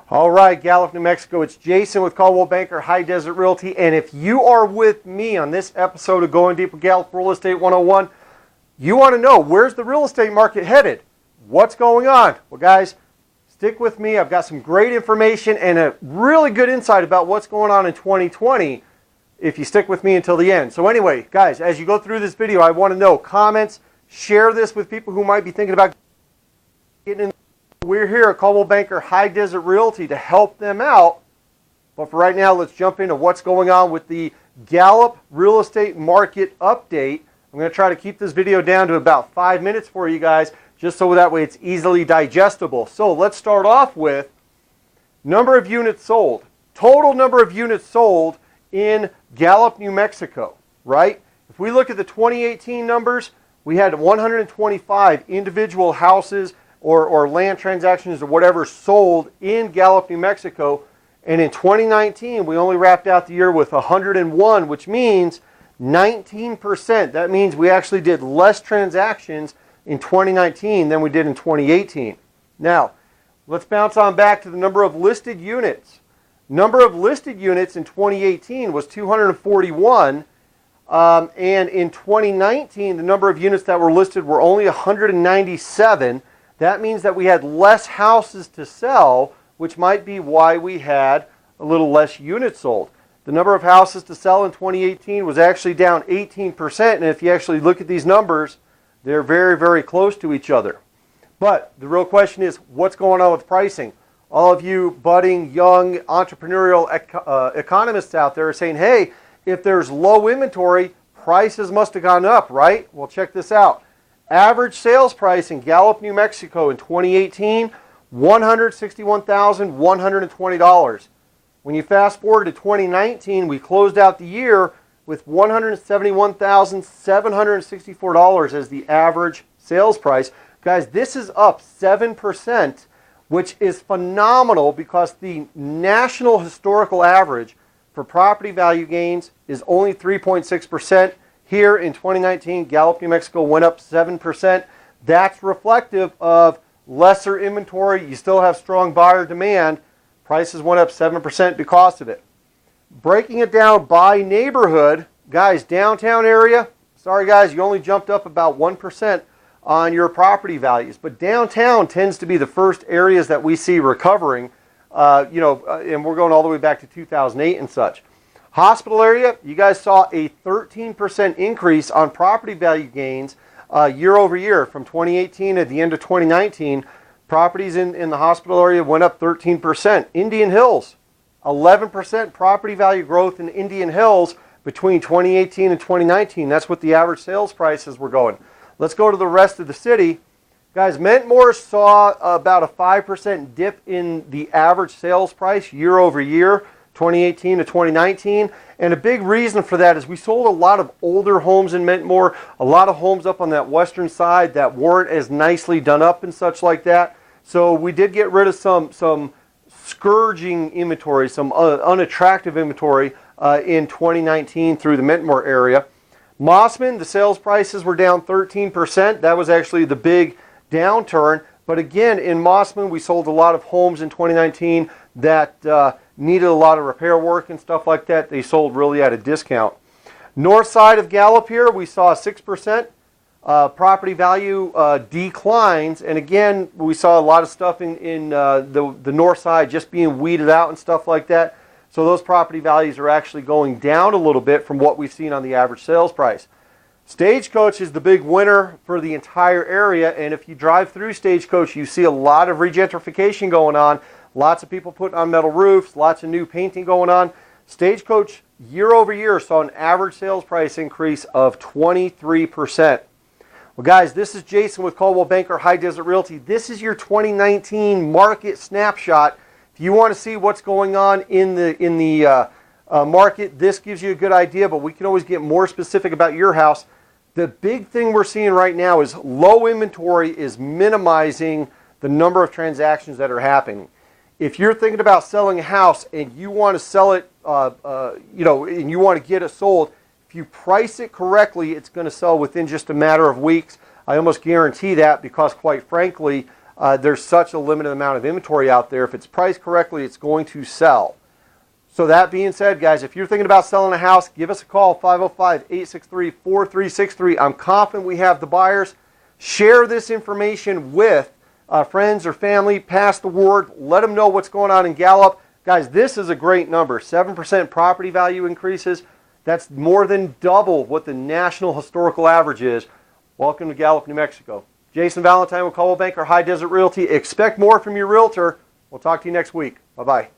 All right, Gallup, New Mexico. It's Jason with Coldwell Banker High Desert Realty. And if you are with me on this episode of Going Deep with Gallup Real Estate 101, you want to know, where's the real estate market headed? What's going on? Well, guys, stick with me. I've got some great information and a really good insight about what's going on in 2020 if you stick with me until the end. So anyway, guys, as you go through this video, I want to know comments. Share this with people who might be thinking about getting in. We're here at Coldwell Banker High Desert Realty to help them out. But for right now, let's jump into what's going on with the Gallup Real Estate Market Update. I'm going to try to keep this video down to about 5 minutes for you guys, just so that way it's easily digestible. So let's start off with number of units sold. Total number of units sold in Gallup, New Mexico, right? If we look at the 2018 numbers, we had 125 individual houses or land transactions or whatever sold in Gallup, New Mexico. And in 2019, we only wrapped out the year with 101, which means 19%. That means we actually did less transactions in 2019 than we did in 2018. Now, let's bounce on back to the number of listed units. Number of listed units in 2018 was 241. And in 2019, the number of units that were listed were only 197. That means that we had less houses to sell, which might be why we had a little less units sold. The number of houses to sell in 2018 was actually down 18%, and if you actually look at these numbers, they're very, very close to each other. But the real question is, what's going on with pricing? All of you budding, young, entrepreneurial economists out there are saying, hey, if there's low inventory, prices must have gone up, right? Well, check this out. Average sales price in Gallup, New Mexico in 2018, $161,120. When you fast forward to 2019, we closed out the year with $171,764 as the average sales price. Guys, this is up 7%, which is phenomenal because the national historical average for property value gains is only 3.6%. Here in 2019, Gallup, New Mexico went up 7%. That's reflective of lesser inventory. You still have strong buyer demand. Prices went up 7% because of it. Breaking it down by neighborhood, guys, downtown area, sorry guys, you only jumped up about 1% on your property values. But downtown tends to be the first areas that we see recovering, and we're going all the way back to 2008 and such. Hospital area, you guys saw a 13% increase on property value gains year over year from 2018 at the end of 2019. Properties in the hospital area went up 13%. Indian Hills, 11% property value growth in Indian Hills between 2018 and 2019. That's what the average sales prices were going. Let's go to the rest of the city. Guys, Mentmore saw about a 5% dip in the average sales price year over year, 2018 to 2019. And a big reason for that is we sold a lot of older homes in Mentmore, a lot of homes up on that western side that weren't as nicely done up and such like that. So we did get rid of some scourging inventory, some unattractive inventory in 2019 through the Mentmore area. Mossman, the sales prices were down 13%. That was actually the big downturn. But again, in Mossman, we sold a lot of homes in 2019 that needed a lot of repair work and stuff like that. They sold really at a discount. North side of Gallup here, we saw 6% property value declines. And again, we saw a lot of stuff in the north side just being weeded out and stuff like that. So those property values are actually going down a little bit from what we've seen on the average sales price. Stagecoach is the big winner for the entire area. And if you drive through Stagecoach, you see a lot of regentrification going on. Lots of people putting on metal roofs, lots of new painting going on. Stagecoach year over year saw an average sales price increase of 23%. Well, guys, this is Jason with Coldwell Banker High Desert Realty. This is your 2019 market snapshot. If you want to see what's going on in the market, this gives you a good idea, but we can always get more specific about your house. The big thing we're seeing right now is low inventory is minimizing the number of transactions that are happening. If you're thinking about selling a house and you want to sell it, and you want to get it sold, if you price it correctly, it's going to sell within just a matter of weeks. I almost guarantee that because, quite frankly, There's such a limited amount of inventory out there. If it's priced correctly, it's going to sell. So that being said, guys, if you're thinking about selling a house, give us a call, 505-863-4363. I'm confident we have the buyers. Share this information with friends or family. Pass the word. Let them know what's going on in Gallup. Guys, this is a great number. 7% property value increases. That's more than double what the national historical average is. Welcome to Gallup, New Mexico. Jason Valentine with Coldwell Banker High Desert Realty. Expect more from your realtor. We'll talk to you next week. Bye-bye.